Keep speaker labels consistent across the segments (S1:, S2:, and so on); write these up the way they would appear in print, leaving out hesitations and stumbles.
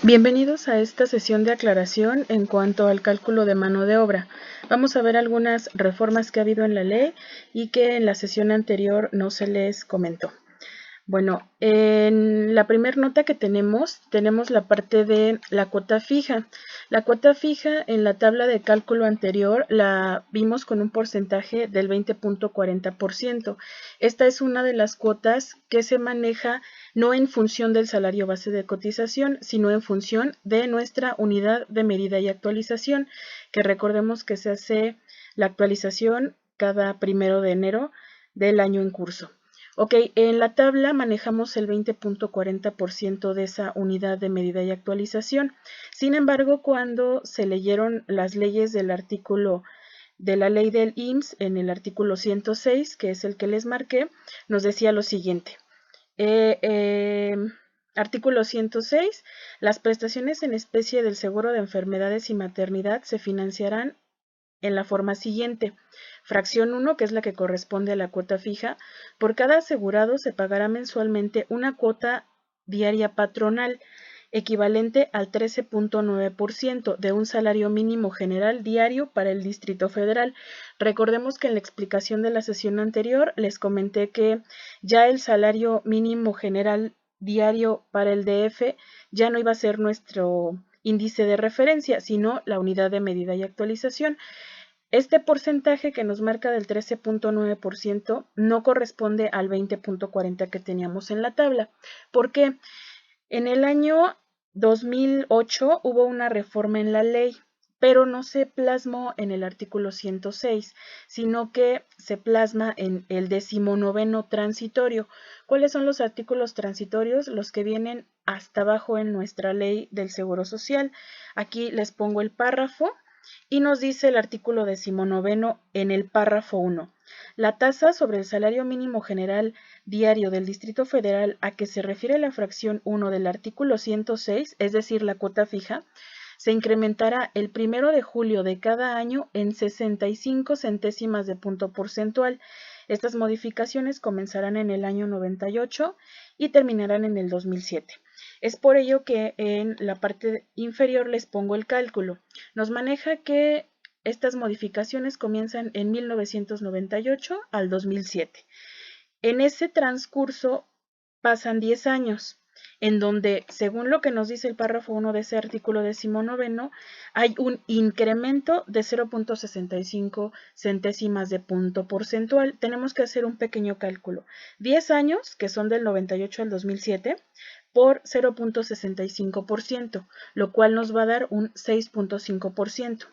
S1: Bienvenidos a esta sesión de aclaración en cuanto al cálculo de mano de obra. Vamos a ver algunas reformas que ha habido en la ley y que en la sesión anterior no se les comentó. Bueno, en la primera nota que tenemos la parte de la cuota fija. La cuota fija en la tabla de cálculo anterior la vimos con un porcentaje del 20.40%. Esta es una de las cuotas que se maneja no en función del salario base de cotización, sino en función de nuestra unidad de medida y actualización, que recordemos que se hace la actualización cada 1 de enero del año en curso. Ok, en la tabla manejamos el 20.40% de esa unidad de medida y actualización. Sin embargo, cuando se leyeron las leyes del artículo de la ley del IMSS en el artículo 106, que es el que les marqué, nos decía lo siguiente. Artículo 106. Las prestaciones en especie del seguro de enfermedades y maternidad se financiarán en la forma siguiente. Fracción 1, que es la que corresponde a la cuota fija, por cada asegurado se pagará mensualmente una cuota diaria patronal equivalente al 13.9% de un salario mínimo general diario para el Distrito Federal. Recordemos que en la explicación de la sesión anterior les comenté que ya el salario mínimo general diario para el DF ya no iba a ser nuestro índice de referencia, sino la unidad de medida y actualización. Este porcentaje que nos marca del 13.9% no corresponde al 20.40% que teníamos en la tabla. ¿Por qué? En el año 2008 hubo una reforma en la ley, pero no se plasmó en el artículo 106, sino que se plasma en el 19º transitorio. ¿Cuáles son los artículos transitorios? Los que vienen hasta abajo en nuestra ley del Seguro Social. Aquí les pongo el párrafo y nos dice el artículo 19 en el párrafo 1. La tasa sobre el salario mínimo general diario del Distrito Federal a que se refiere la fracción 1 del artículo 106, es decir, la cuota fija, se incrementará el 1 de julio de cada año en 65 centésimas de punto porcentual. Estas modificaciones comenzarán en el año 98 y terminarán en el 2007. Es por ello que en la parte inferior les pongo el cálculo. Nos maneja que estas modificaciones comienzan en 1998 al 2007. En ese transcurso pasan 10 años, en donde, según lo que nos dice el párrafo 1 de ese artículo 19, hay un incremento de 0.65 centésimas de punto porcentual. Tenemos que hacer un pequeño cálculo. 10 años, que son del 98 al 2007, por 0.65%, lo cual nos va a dar un 6.5%.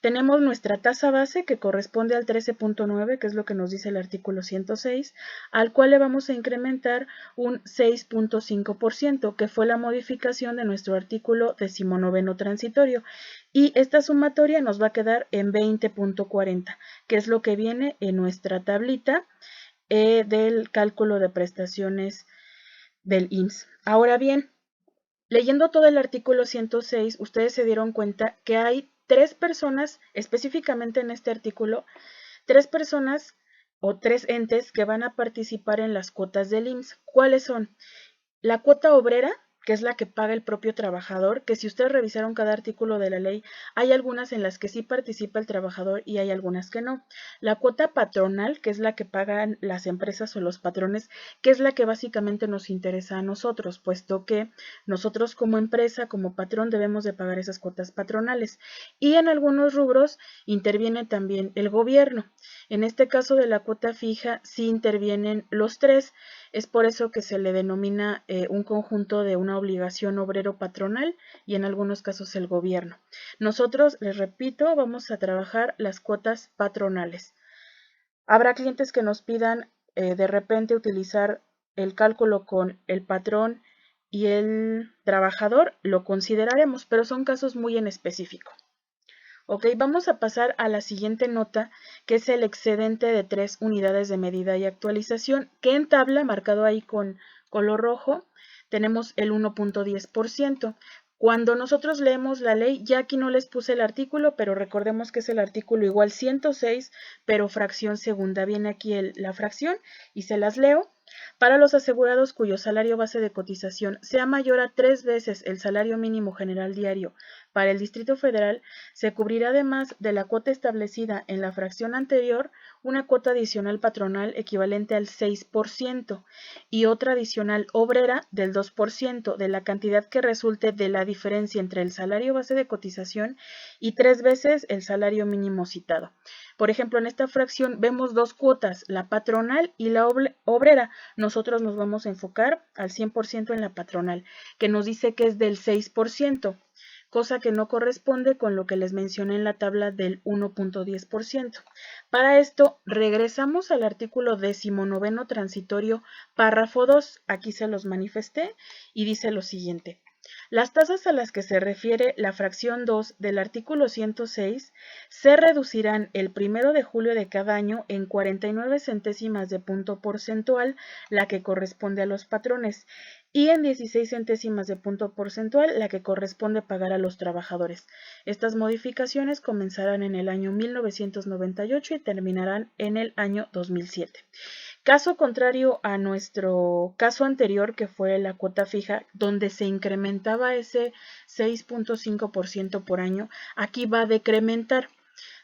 S1: Tenemos nuestra tasa base que corresponde al 13.9, que es lo que nos dice el artículo 106, al cual le vamos a incrementar un 6.5%, que fue la modificación de nuestro artículo 19 transitorio. Y esta sumatoria nos va a quedar en 20.40, que es lo que viene en nuestra tablita del cálculo de prestaciones del IMSS. Ahora bien, leyendo todo el artículo 106, ustedes se dieron cuenta que hay 3 personas, específicamente en este artículo, 3 personas o 3 entes que van a participar en las cuotas del IMSS. ¿Cuáles son? La cuota obrera, que es la que paga el propio trabajador, que si ustedes revisaron cada artículo de la ley, hay algunas en las que sí participa el trabajador y hay algunas que no. La cuota patronal, que es la que pagan las empresas o los patrones, que es la que básicamente nos interesa a nosotros, puesto que nosotros como empresa, como patrón, debemos de pagar esas cuotas patronales. Y en algunos rubros interviene también el gobierno. En este caso de la cuota fija, sí intervienen los 3. Es por eso que se le denomina un conjunto de una obligación obrero-patronal y en algunos casos el gobierno. Nosotros, les repito, vamos a trabajar las cuotas patronales. Habrá clientes que nos pidan de repente utilizar el cálculo con el patrón y el trabajador, lo consideraremos, pero son casos muy en específico. Ok, vamos a pasar a la siguiente nota, que es el excedente de 3 unidades de medida y actualización, que en tabla, marcado ahí con color rojo, tenemos el 1.10%. Cuando nosotros leemos la ley, ya aquí no les puse el artículo, pero recordemos que es el artículo igual 106, pero fracción segunda. Viene aquí la fracción y se las leo. Para los asegurados cuyo salario base de cotización sea mayor a 3 veces el salario mínimo general diario para el Distrito Federal, se cubrirá además de la cuota establecida en la fracción anterior una cuota adicional patronal equivalente al 6% y otra adicional obrera del 2% de la cantidad que resulte de la diferencia entre el salario base de cotización y 3 veces el salario mínimo citado. Por ejemplo, en esta fracción vemos dos cuotas, la patronal y la obrera. Nosotros nos vamos a enfocar al 100% en la patronal, que nos dice que es del 6%, cosa que no corresponde con lo que les mencioné en la tabla del 1.10%. Para esto, regresamos al artículo 19º transitorio, párrafo 2. Aquí se los manifesté y dice lo siguiente. Las tasas a las que se refiere la fracción 2 del artículo 106 se reducirán el 1 de julio de cada año en 49 centésimas de punto porcentual, la que corresponde a los patrones, y en 16 centésimas de punto porcentual, la que corresponde pagar a los trabajadores. Estas modificaciones comenzarán en el año 1998 y terminarán en el año 2007. Caso contrario a nuestro caso anterior, que fue la cuota fija, donde se incrementaba ese 6.5% por año, aquí va a decrementar.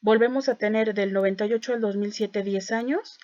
S1: Volvemos a tener del 98 al 2007 10 años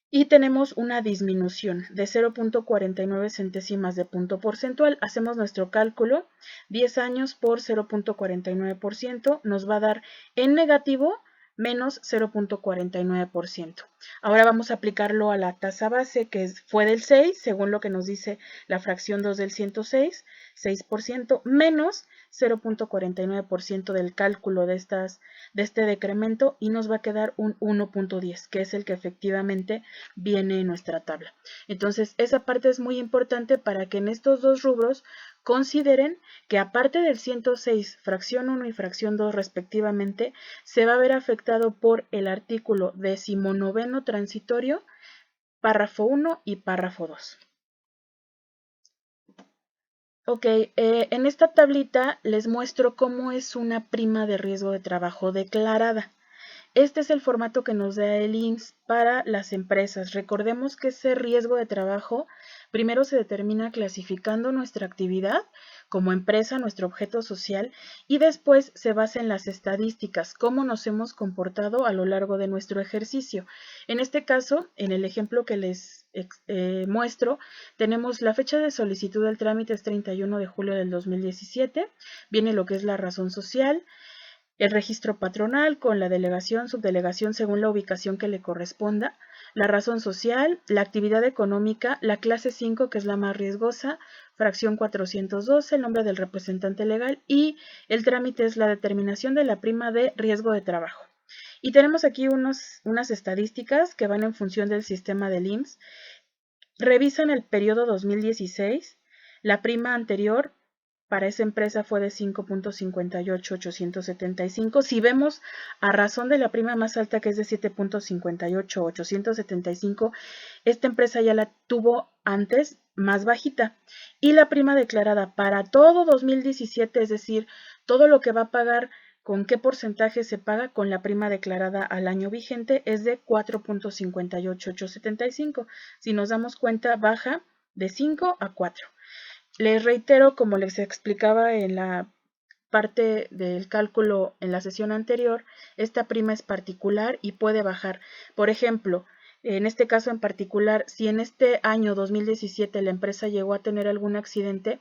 S1: y tenemos una disminución de 0.49 centésimas de punto porcentual. Hacemos nuestro cálculo, 10 años por 0.49% nos va a dar en negativo menos 0.49%. Ahora vamos a aplicarlo a la tasa base, que fue del 6, según lo que nos dice la fracción 2 del 106, 6% menos 0.49% del cálculo de este decremento, y nos va a quedar un 1.10, que es el que efectivamente viene en nuestra tabla. Entonces, esa parte es muy importante para que en estos dos rubros consideren que aparte del 106, fracción 1 y fracción 2 respectivamente, se va a ver afectado por el artículo 19º transitorio, párrafo 1 y párrafo 2. Ok, en esta tablita les muestro cómo es una prima de riesgo de trabajo declarada. Este es el formato que nos da el IMSS para las empresas. Recordemos que ese riesgo de trabajo primero se determina clasificando nuestra actividad como empresa, nuestro objeto social, y después se basa en las estadísticas, cómo nos hemos comportado a lo largo de nuestro ejercicio. En este caso, en el ejemplo que les muestro, tenemos la fecha de solicitud del trámite es 31 de julio del 2017, viene lo que es la razón social, el registro patronal con la delegación, subdelegación según la ubicación que le corresponda, la razón social, la actividad económica, la clase 5 que es la más riesgosa, fracción 412, el nombre del representante legal, y el trámite es la determinación de la prima de riesgo de trabajo. Y tenemos aquí unas estadísticas que van en función del sistema del IMSS. Revisan el periodo 2016, la prima anterior para esa empresa fue de 5.58875. Si vemos a razón de la prima más alta, que es de 7.58875, esta empresa ya la tuvo antes más bajita. Y la prima declarada para todo 2017, es decir, todo lo que va a pagar, con qué porcentaje se paga con la prima declarada al año vigente, es de 4.58875. Si nos damos cuenta, baja de 5 a 4. Les reitero, como les explicaba en la parte del cálculo en la sesión anterior, esta prima es particular y puede bajar. Por ejemplo, en este caso en particular, si en este año 2017 la empresa llegó a tener algún accidente,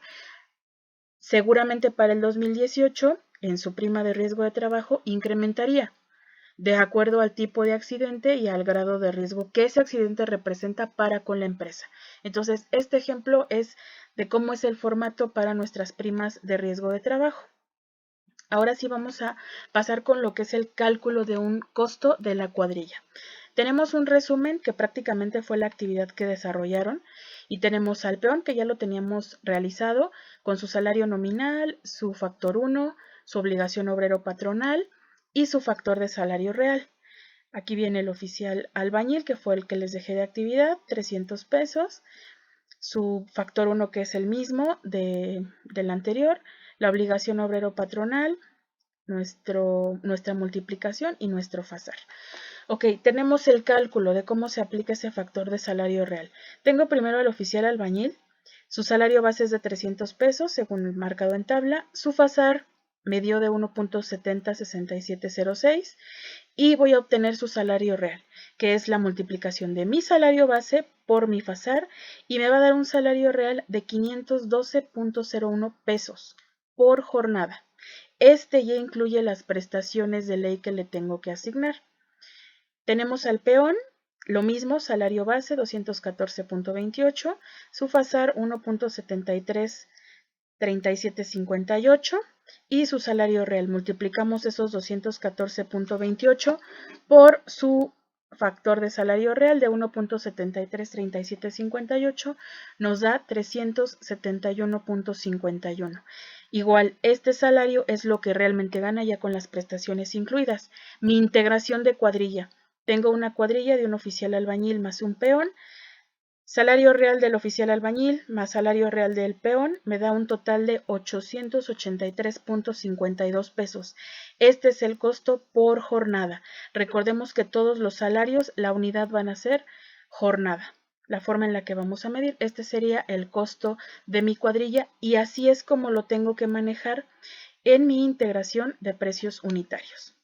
S1: seguramente para el 2018, en su prima de riesgo de trabajo, incrementaría de acuerdo al tipo de accidente y al grado de riesgo que ese accidente representa para con la empresa. Entonces, este ejemplo es de cómo es el formato para nuestras primas de riesgo de trabajo. Ahora sí vamos a pasar con lo que es el cálculo de un costo de la cuadrilla. Tenemos un resumen que prácticamente fue la actividad que desarrollaron, y tenemos al peón, que ya lo teníamos realizado con su salario nominal, su factor 1, su obligación obrero patronal y su factor de salario real. Aquí viene el oficial albañil, que fue el que les dejé de actividad, 300 pesos, su factor 1, que es el mismo del anterior, la obligación obrero patronal, nuestra multiplicación y nuestro FASAR. Ok, tenemos el cálculo de cómo se aplica ese factor de salario real. Tengo primero al oficial albañil. Su salario base es de 300 pesos, según el marcado en tabla. Su FASAR me dio de 1.706706 y voy a obtener su salario real, que es la multiplicación de mi salario base por mi FASAR, y me va a dar un salario real de 512.01 pesos por jornada. Este ya incluye las prestaciones de ley que le tengo que asignar. Tenemos al peón, lo mismo, salario base 214.28, su FASAR 1.733758 y su salario real. Multiplicamos esos 214.28 por su factor de salario real de 1.733758, nos da 371.51. Igual, este salario es lo que realmente gana ya con las prestaciones incluidas. Mi integración de cuadrilla. Tengo una cuadrilla de un oficial albañil más un peón. Salario real del oficial albañil más salario real del peón me da un total de 883.52 pesos. Este es el costo por jornada. Recordemos que todos los salarios, la unidad van a ser jornada. La forma en la que vamos a medir, este sería el costo de mi cuadrilla y así es como lo tengo que manejar en mi integración de precios unitarios.